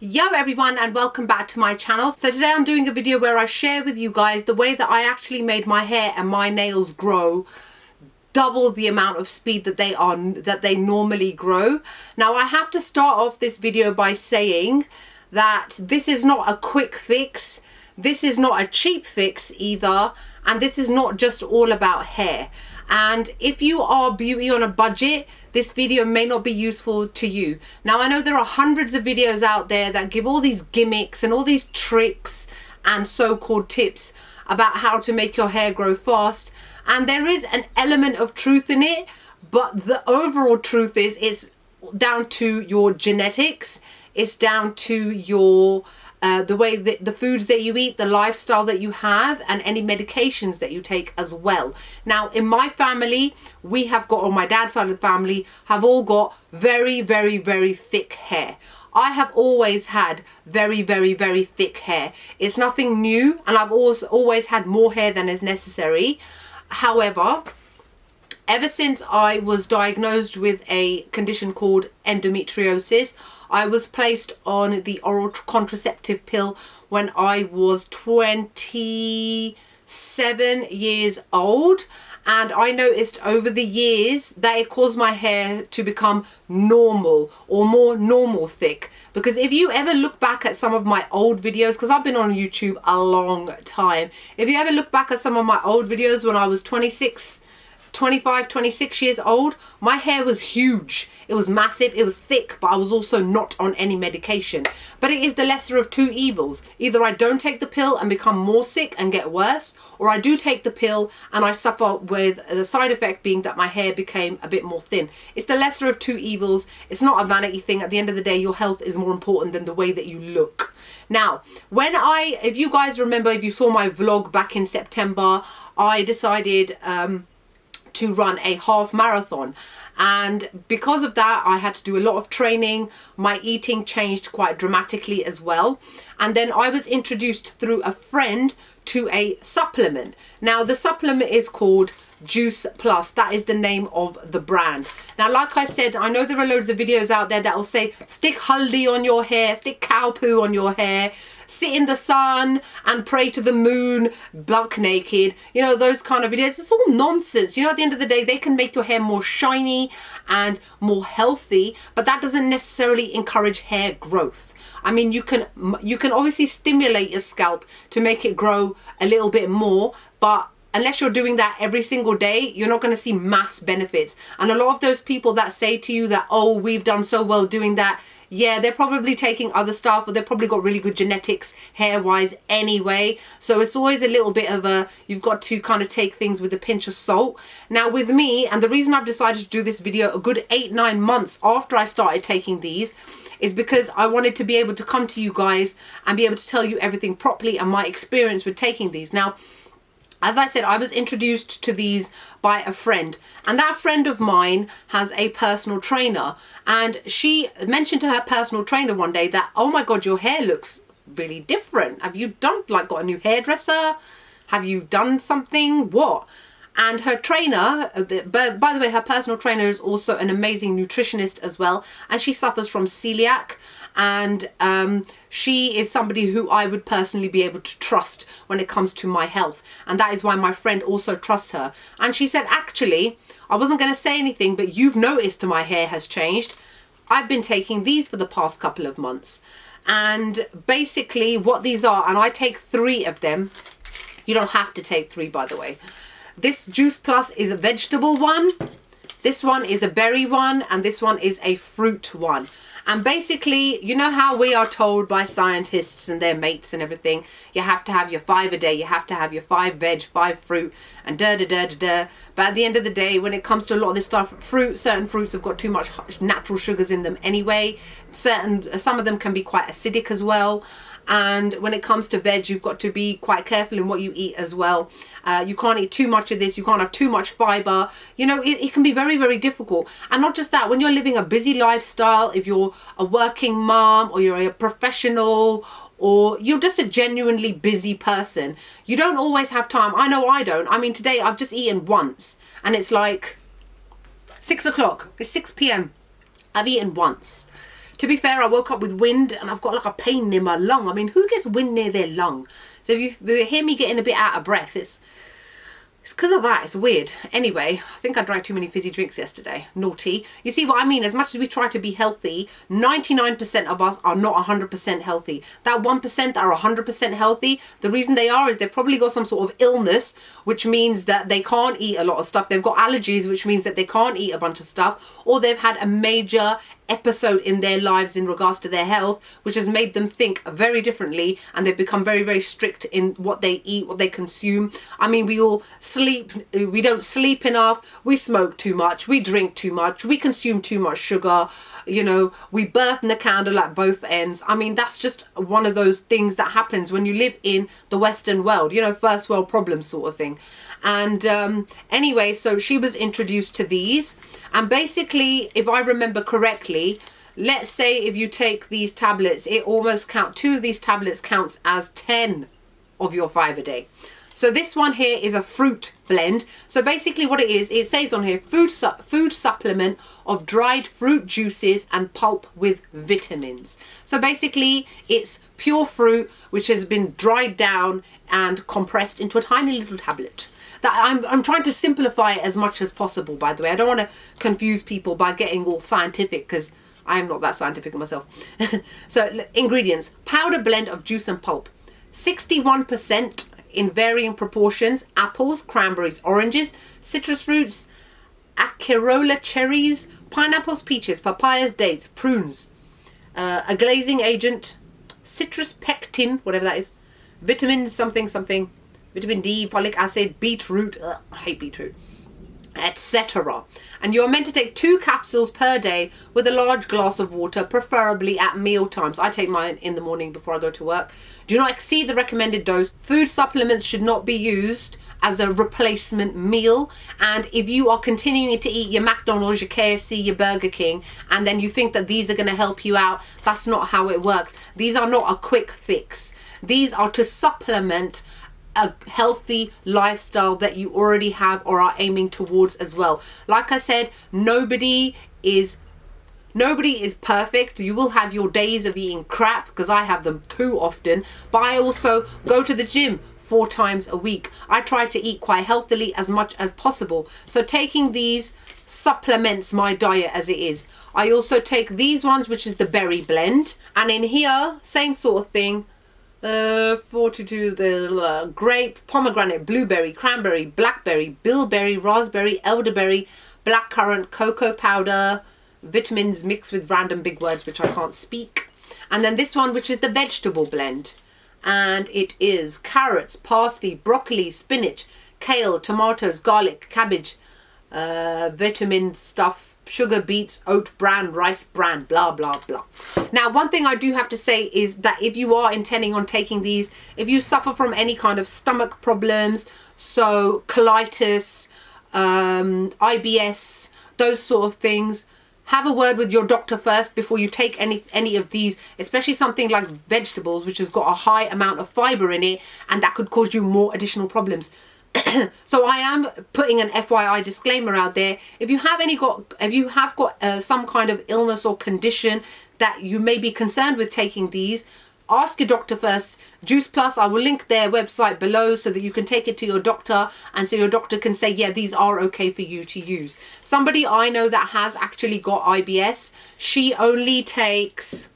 Yo everyone, and welcome back to my channel. So today I'm doing a video where I share with you guys the way that I actually made my hair and my nails grow double the amount of speed that they normally grow. Now I have to start off this video by saying that this is not a quick fix, this is not a cheap fix either, and this is not just all about hair. And if you are beauty on a budget, this video may not be useful to you. Now I know there are hundreds of videos out there that give all these gimmicks and all these tricks and so-called tips about how to make your hair grow fast, and there is an element of truth in it, but the overall truth is it's down to your genetics, it's down to your the way that the foods that you eat, the lifestyle that you have, and any medications that you take as well. Now in my family, we have got, on my dad's side of the family, have all got very thick hair. I have always had very thick hair. It's nothing new, and I've always had more hair than is necessary. However, ever since I was diagnosed with a condition called endometriosis, I was placed on the oral contraceptive pill when I was 27 years old, and I noticed over the years that it caused my hair to become normal, or more normal thick. Because if you ever look back at some of my old videos, because I've been on YouTube a long time, if you ever look back at some of my old videos when I was 26 years old, my hair was huge. It was massive, it was thick, but I was also not on any medication. But it is the lesser of two evils. Either I don't take the pill and become more sick and get worse, or I do take the pill and I suffer with the side effect being that my hair became a bit more thin. It's the lesser of two evils. It's not a vanity thing. At the end of the day, your health is more important than the way that you look. Now, if you guys remember, if you saw my vlog back in September, I decided to run a half marathon, and because of that I had to do a lot of training. My eating changed quite dramatically as well, and then I was introduced through a friend to a supplement. Now the supplement is called Juice Plus. That is the name of the brand. Now like I said, I know there are loads of videos out there that will say stick haldi on your hair, stick cow poo on your hair, sit in the sun and pray to the moon buck naked, you know, those kind of videos. It's all nonsense. You know, at the end of the day, they can make your hair more shiny and more healthy, but that doesn't necessarily encourage hair growth. I mean, you can obviously stimulate your scalp to make it grow a little bit more, but unless you're doing that every single day, you're not going to see mass benefits. And a lot of those people that say to you that, oh, we've done so well doing that, yeah, they're probably taking other stuff, or they've probably got really good genetics hair-wise anyway. So it's always a little bit of you've got to kind of take things with a pinch of salt. Now with me, and the reason I've decided to do this video a good 8-9 months after I started taking these, is because I wanted to be able to come to you guys and be able to tell you everything properly and my experience with taking these. Now, as I said, I was introduced to these by a friend, and that friend of mine has a personal trainer, and she mentioned to her personal trainer one day that, oh my God, your hair looks really different. Have you got a new hairdresser? Have you done something? What? And her trainer, by the way, her personal trainer is also an amazing nutritionist as well, and she suffers from celiac, and she is somebody who I would personally be able to trust when it comes to my health, and that is why my friend also trusts her. And she said, actually, I wasn't going to say anything, but you've noticed my hair has changed. I've been taking these for the past couple of months, and basically what these are, and I take 3 of them. You don't have to take 3, by the way. This Juice Plus is a vegetable one, this one is a berry one, and this one is a fruit one. And basically, you know how we are told by scientists and their mates and everything, you have to have your 5 a day, you have to have your 5 veg, 5 fruit, and da-da-da-da-da. But at the end of the day, when it comes to a lot of this stuff, certain fruits have got too much natural sugars in them anyway. Some of them can be quite acidic as well. And when it comes to veg, you've got to be quite careful in what you eat as well. You can't eat too much of this, you can't have too much fiber. You know, it can be very difficult. And not just that, when you're living a busy lifestyle, if you're a working mom, or you're a professional, or you're just a genuinely busy person, you don't always have time. I know I don't. I mean, today I've just eaten once, and it's like 6 o'clock, it's 6 p.m. I've eaten once. To be fair, I woke up with wind and I've got like a pain near my lung. I mean, who gets wind near their lung? So if you hear me getting a bit out of breath, it's because of that. It's weird. Anyway, I think I drank too many fizzy drinks yesterday. Naughty. You see what I mean? As much as we try to be healthy, 99% of us are not 100% healthy. That 1% that are 100% healthy, the reason they are is they've probably got some sort of illness, which means that they can't eat a lot of stuff. They've got allergies, which means that they can't eat a bunch of stuff. Or they've had a major episode in their lives in regards to their health, which has made them think very differently, and they've become very, very strict in what they eat, what they consume. I mean, we all sleep, we don't sleep enough, we smoke too much, we drink too much, we consume too much sugar, you know, we burn the candle at both ends. I mean, that's just one of those things that happens when you live in the Western world, you know, first world problem sort of thing. And anyway, so she was introduced to these, and basically, if I remember correctly, let's say if you take these tablets, it almost two of these tablets counts as 10 of your 5 a day. So this one here is a fruit blend. So basically what it is, it says on here, food supplement of dried fruit juices and pulp with vitamins. So basically it's pure fruit which has been dried down and compressed into a tiny little tablet. That I'm trying to simplify it as much as possible, by the way. I don't want to confuse people by getting all scientific, because I'm not that scientific myself. So ingredients: powder blend of juice and pulp, 61% in varying proportions, apples, cranberries, oranges, citrus fruits, acerola cherries, pineapples, peaches, papayas, dates, prunes, a glazing agent, citrus pectin, whatever that is, vitamins something something, vitamin D, folic acid, beetroot, I hate beetroot, etc. And you're meant to take 2 capsules per day with a large glass of water, preferably at meal times. I take mine in the morning before I go to work. Do not exceed the recommended dose. Food supplements should not be used as a replacement meal. And if you are continuing to eat your McDonald's, your KFC, your Burger King, and then you think that these are going to help you out, that's not how it works. These are not a quick fix. These are to supplement a healthy lifestyle that you already have or are aiming towards as well. Like I said, nobody is perfect. You will have your days of eating crap, because I have them too often, but I also go to the gym 4 times a week. I try to eat quite healthily as much as possible, so taking these supplements my diet as it is. I also take these ones, which is the berry blend, and in here same sort of thing, 42, the grape, pomegranate, blueberry, cranberry, blackberry, bilberry, raspberry, elderberry, blackcurrant, cocoa powder, vitamins mixed with random big words which I can't speak. And then this one, which is the vegetable blend, and it is carrots, parsley, broccoli, spinach, kale, tomatoes, garlic, cabbage, vitamin stuff, sugar, beets, oat bran, rice bran, blah blah blah. Now, one thing I do have to say is that if you are intending on taking these, if you suffer from any kind of stomach problems, so colitis, IBS, those sort of things, have a word with your doctor first before you take any of these, especially something like vegetables, which has got a high amount of fiber in it, and that could cause you more additional problems. So I am putting an FYI disclaimer out there. If you have got some kind of illness or condition that you may be concerned with taking these, ask your doctor first. Juice Plus, I will link their website below so that you can take it to your doctor, and so your doctor can say, yeah, these are okay for you to use. Somebody I know that has actually got IBS, she only takes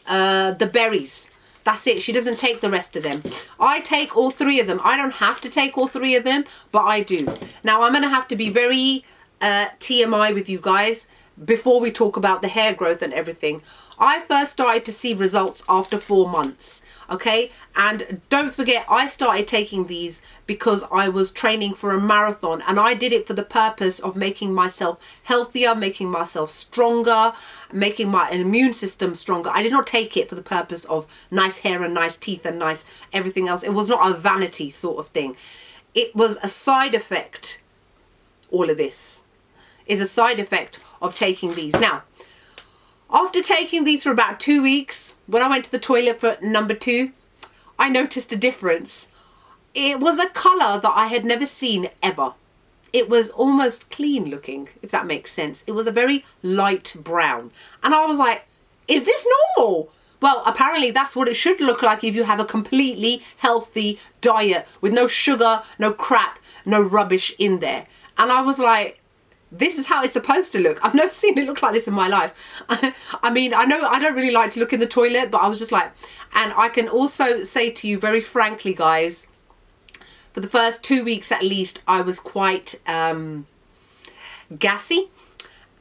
the berries. That's it. She doesn't take the rest of them. I take all 3 of them. I don't have to take all 3 of them, but I do. Now, I'm going to have to be very TMI with you guys before we talk about the hair growth and everything. I first started to see results after 4 months, okay? And don't forget, I started taking these because I was training for a marathon, and I did it for the purpose of making myself healthier, making myself stronger, making my immune system stronger. I did not take it for the purpose of nice hair and nice teeth and nice everything else. It was not a vanity sort of thing. It was a side effect. All of this is a side effect of taking these. Now, after taking these for about 2 weeks, when I went to the toilet for number 2, I noticed a difference. It was a colour that I had never seen ever. It was almost clean looking, if that makes sense. It was a very light brown. And I was like, Is this normal? Well, apparently that's what it should look like if you have a completely healthy diet with no sugar, no crap, no rubbish in there. And I was like, this is how it's supposed to look. I've never seen it look like this in my life. I mean, I know I don't really like to look in the toilet, but I was just like, and I can also say to you very frankly, guys, for the first 2 weeks at least, I was quite gassy.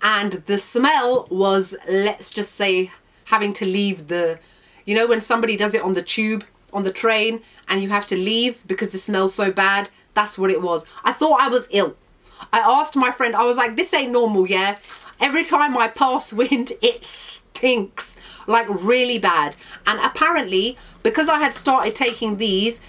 And the smell was, let's just say, having to leave the, you know, when somebody does it on the tube, on the train, and you have to leave because the smell's so bad. That's what it was. I thought I was ill. I asked my friend, I was like, this ain't normal, yeah? Every time I pass wind, it stinks, like really bad. And apparently, because I had started taking these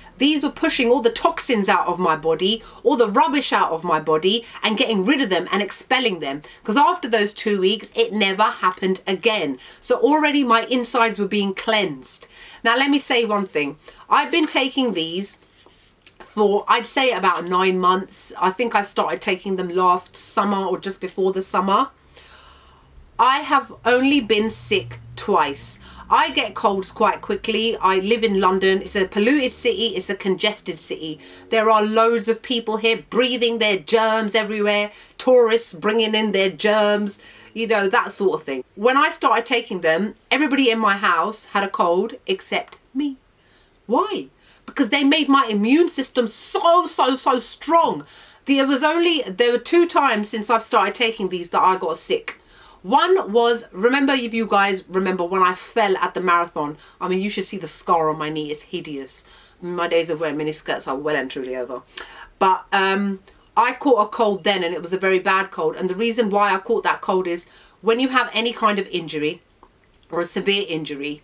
were pushing all the toxins out of my body, all the rubbish out of my body, and getting rid of them and expelling them. Because after those 2 weeks, it never happened again. So already my insides were being cleansed. Now, let me say one thing. I've been taking these for, I'd say, about 9 months. I think I started taking them last summer or just before the summer. I have only been sick twice. I get colds quite quickly. I live in London. It's a polluted city. It's a congested city. There are loads of people here breathing their germs everywhere. Tourists bringing in their germs, you know, that sort of thing. When I started taking them, everybody in my house had a cold except me. Why? Because they made my immune system so strong. There were 2 times since I've started taking these that I got sick. One was, remember, if you guys remember when I fell at the marathon. I mean, you should see the scar on my knee. It's hideous. My days of wearing miniskirts are well and truly over. But I caught a cold then, and it was a very bad cold. And the reason why I caught that cold is when you have any kind of injury or a severe injury,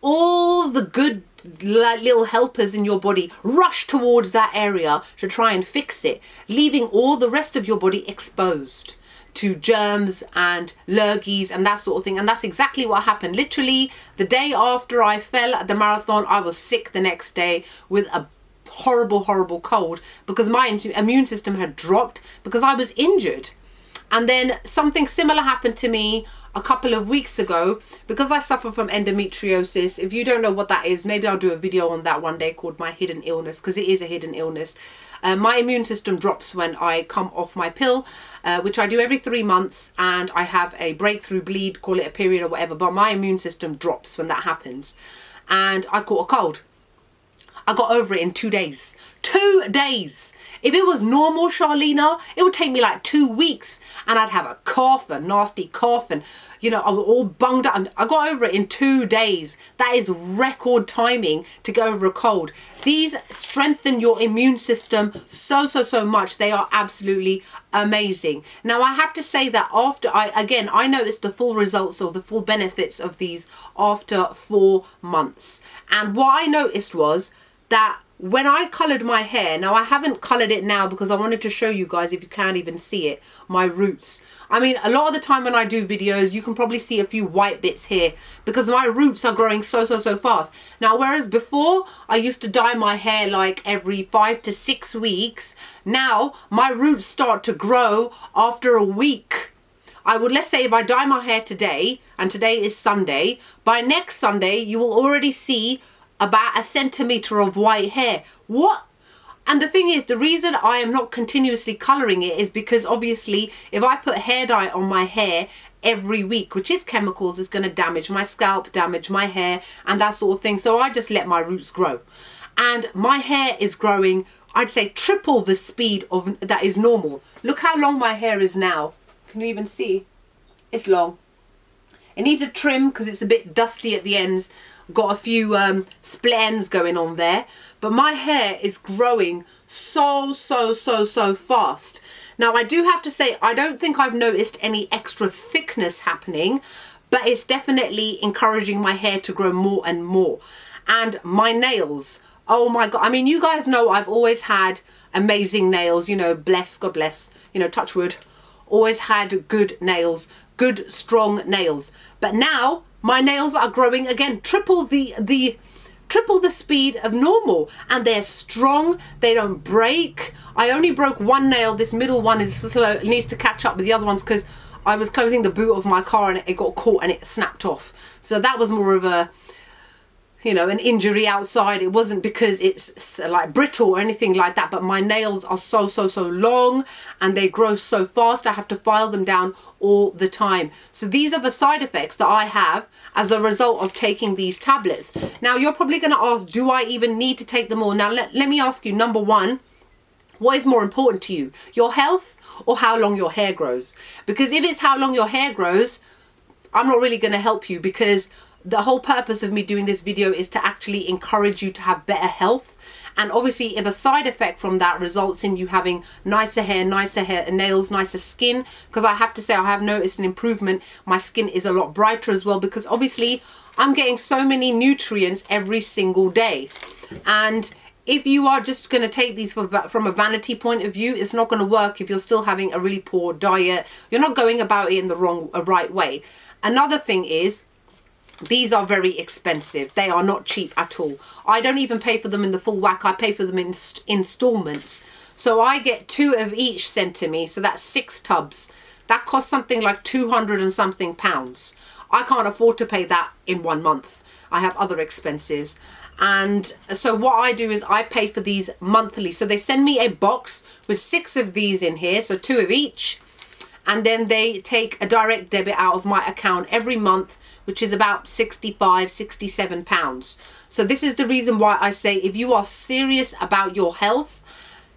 all the good little helpers in your body rush towards that area to try and fix it, leaving all the rest of your body exposed to germs and lurgies and that sort of thing. And that's exactly what happened. Literally the day after I fell at the marathon, I was sick the next day with a horrible cold because my immune system had dropped because I was injured. And then something similar happened to me a couple of weeks ago because I suffer from endometriosis. If you don't know what that is, maybe I'll do a video on that one day called My Hidden Illness, because it is a hidden illness. My immune system drops when I come off my pill, which I do every 3 months, and I have a breakthrough bleed, call it a period or whatever, but my immune system drops when that happens. And I caught a cold. I got over it in 2 days. 2 days. If it was normal, Charlena, it would take me like 2 weeks and I'd have a cough, a nasty cough, and you know, I was all bunged up. And I got over it in 2 days. That is record timing to get over a cold. These strengthen your immune system so much. They are absolutely amazing. Now, I have to say that after I noticed the full results or the full benefits of these after 4 months. And what I noticed was that when I coloured my hair, now I haven't coloured it now because I wanted to show you guys, if you can't even see it, my roots. I mean, a lot of the time when I do videos, you can probably see a few white bits here because my roots are growing so fast. Now, whereas before I used to dye my hair like every 5 to 6 weeks, now my roots start to grow after a week. Let's say if I dye my hair today, and today is Sunday, by next Sunday you will already see about 1 centimetre of white hair. What? And the thing is, the reason I am not continuously colouring it is because obviously if I put hair dye on my hair every week, which is chemicals, it's going to damage my scalp, damage my hair and that sort of thing. So I just let my roots grow. And my hair is growing, I'd say triple the speed of that is normal. Look how long my hair is now. Can you even see? It's long. It needs a trim because it's a bit dusty at the ends. Got a few split ends going on there, but my hair is growing so fast. Now, I do have to say, I don't think I've noticed any extra thickness happening, but it's definitely encouraging my hair to grow more and more. And my nails, oh my God. I mean, you guys know I've always had amazing nails, you know, God bless, you know, touch wood, always had good nails, good strong nails. But now my nails are growing again, triple the speed of normal, and they're strong. They don't break. I only broke one nail. This middle one is slow. It needs to catch up with the other ones because I was closing the boot of my car and it got caught and it snapped off. So that was more of a, you know, an injury outside. It wasn't because it's like brittle or anything like that, but my nails are so long and they grow so fast. I have to file them down all the time. So these are the side effects that I have as a result of taking these tablets. Now you're probably going to ask, do I even need to take them all? Now let me ask you, number one, what is more important to you, your health or how long your hair grows? Because if it's how long your hair grows, I'm not really going to help you, because the whole purpose of me doing this video is to actually encourage you to have better health. And obviously if a side effect from that results in you having nicer hair, nails, nicer skin, because I have to say I have noticed an improvement. My skin is a lot brighter as well, because obviously I'm getting so many nutrients every single day. And if you are just going to take these from a vanity point of view, it's not going to work if you're still having a really poor diet. You're not going about it in the right way. Another thing is, these are very expensive. They are not cheap at all. I don't even pay for them in the full whack. I pay for them in installments. So I get 2 of each sent to me. So that's 6 tubs. That costs something like 200 and something pounds. I can't afford to pay that in 1 month. I have other expenses. And so what I do is I pay for these monthly. So they send me a box with 6 of these in here. So 2 of each. And then they take a direct debit out of my account every month, which is about 65, 67 pounds. So this is the reason why I say, if you are serious about your health,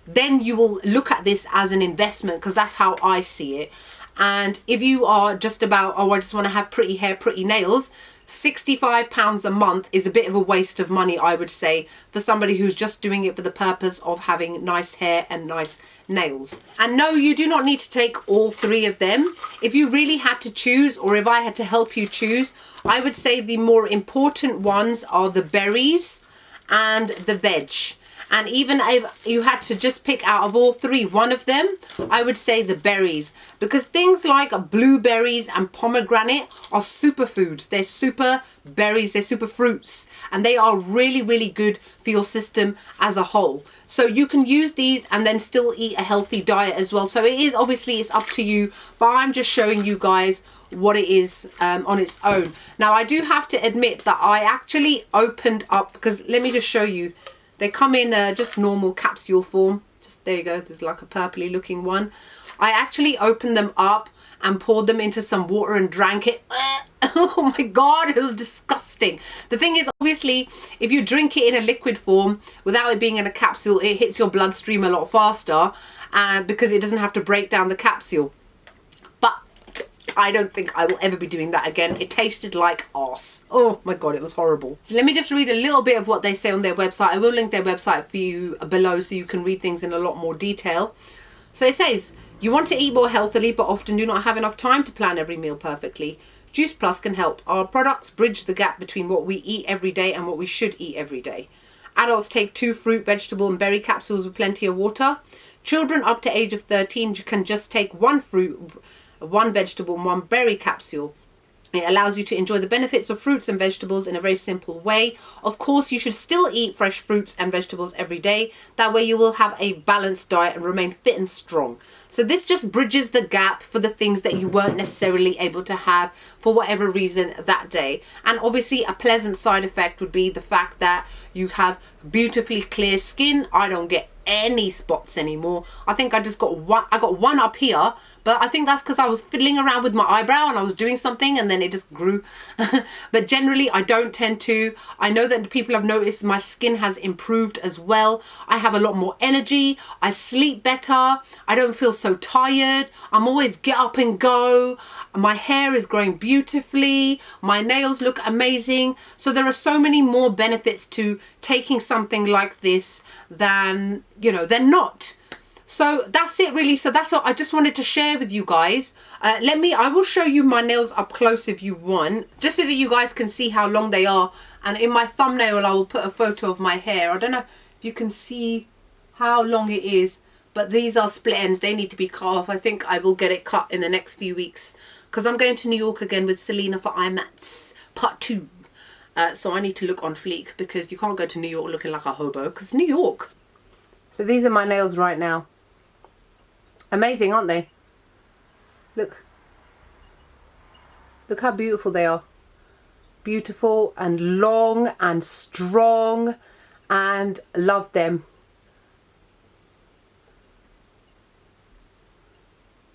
then you will look at this as an investment, because that's how I see it. And if you are just about, oh, I just want to have pretty hair, pretty nails, £65 a month is a bit of a waste of money, I would say, for somebody who's just doing it for the purpose of having nice hair and nice nails. And no, you do not need to take all 3 of them. If you really had to choose, or if I had to help you choose, I would say the more important ones are the berries and the veg. And even if you had to just pick out of all 3 one of them, I would say the berries. Because things like blueberries and pomegranate are superfoods. They're super berries, they're super fruits. And they are really, really good for your system as a whole. So you can use these and then still eat a healthy diet as well. So it is, obviously, it's up to you. But I'm just showing you guys what it is on its own. Now, I do have to admit that I actually opened up, because let me just show you. They come in just normal capsule form. Just there you go. There's like a purpley looking one. I actually opened them up and poured them into some water and drank it. Oh my God, it was disgusting. The thing is, obviously, if you drink it in a liquid form without it being in a capsule, it hits your bloodstream a lot faster because it doesn't have to break down the capsule. But I don't think I will ever be doing that again. It tasted like arse. Oh my God, it was horrible. So let me just read a little bit of what they say on their website. I will link their website for you below so you can read things in a lot more detail. So it says, you want to eat more healthily but often do not have enough time to plan every meal perfectly. Juice Plus can help. Our products bridge the gap between what we eat every day and what we should eat every day. Adults take 2 fruit, vegetable and berry capsules with plenty of water. Children up to age of 13 can just take 1 fruit, 1 vegetable and 1 berry capsule. It allows you to enjoy the benefits of fruits and vegetables in a very simple way. Of course, you should still eat fresh fruits and vegetables every day. That way you will have a balanced diet and remain fit and strong. So this just bridges the gap for the things that you weren't necessarily able to have for whatever reason that day. And obviously a pleasant side effect would be the fact that you have beautifully clear skin. I don't get any spots anymore. I think I just got one. I got one up here, but I think that's because I was fiddling around with my eyebrow and I was doing something and then it just grew. But generally I don't tend to. I know that people have noticed my skin has improved as well. I have a lot more energy. I sleep better. I don't feel so tired. I'm always get up and go. My hair is growing beautifully. My nails look amazing. So there are so many more benefits to taking something like this than, you know, than not. So that's it really. So that's what I just wanted to share with you guys. I will show you my nails up close if you want, just so that you guys can see how long they are. And in my thumbnail, I will put a photo of my hair. I don't know if you can see how long it is, but these are split ends. They need to be cut off. I think I will get it cut in the next few weeks because I'm going to New York again with Selena for IMATS Part 2. So I need to look on fleek because you can't go to New York looking like a hobo because it's New York. So these are my nails right now. Amazing, aren't they? Look. Look how beautiful they are. Beautiful and long and strong, and love them.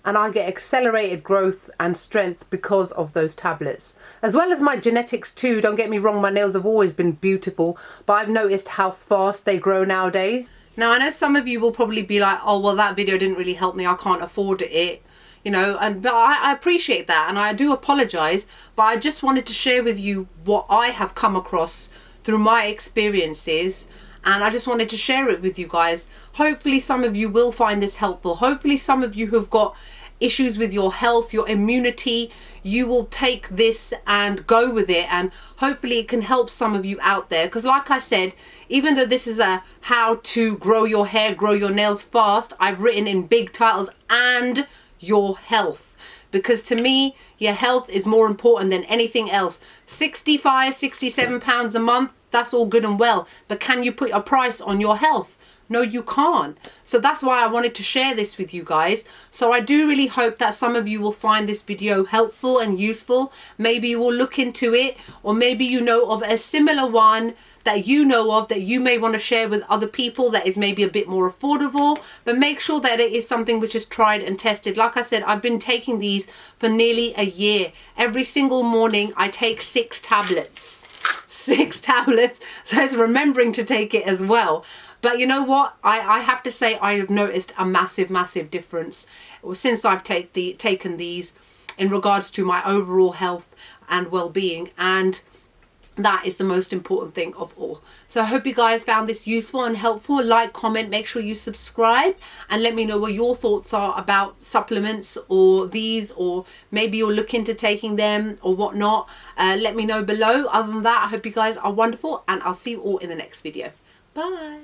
And I get accelerated growth and strength because of those tablets. As well as my genetics too. Don't get me wrong, my nails have always been beautiful, but I've noticed how fast they grow nowadays. Now I know some of you will probably be like, oh well, that video didn't really help me, I can't afford it. You know, but I appreciate that, and I do apologize, but I just wanted to share with you what I have come across through my experiences, and I just wanted to share it with you guys. Hopefully some of you will find this helpful. Hopefully some of you who've got issues with your health, your immunity, you will take this and go with it, and hopefully it can help some of you out there. Because like I said, even though this is a how to grow your hair, grow your nails fast, I've written in big titles, and your health, because to me your health is more important than anything else. 65, 67 pounds a month, that's all good and well, but can you put a price on your health? No, you can't. So that's why I wanted to share this with you guys. So I do really hope that some of you will find this video helpful and useful. Maybe you will look into it, or maybe you know of a similar one that you know of that you may want to share with other people that is maybe a bit more affordable, but make sure that it is something which is tried and tested. Like I said, I've been taking these for nearly a year. Every single morning I take 6 tablets. 6 tablets. So it's remembering to take it as well. But you know what? I have to say I have noticed a massive difference since I've taken these in regards to my overall health and well-being, and that is the most important thing of all. So I hope you guys found this useful and helpful. Like, comment, make sure you subscribe, and let me know what your thoughts are about supplements or these, or maybe you'll look into taking them or whatnot. Let me know below. Other than that, I hope you guys are wonderful, and I'll see you all in the next video. Bye.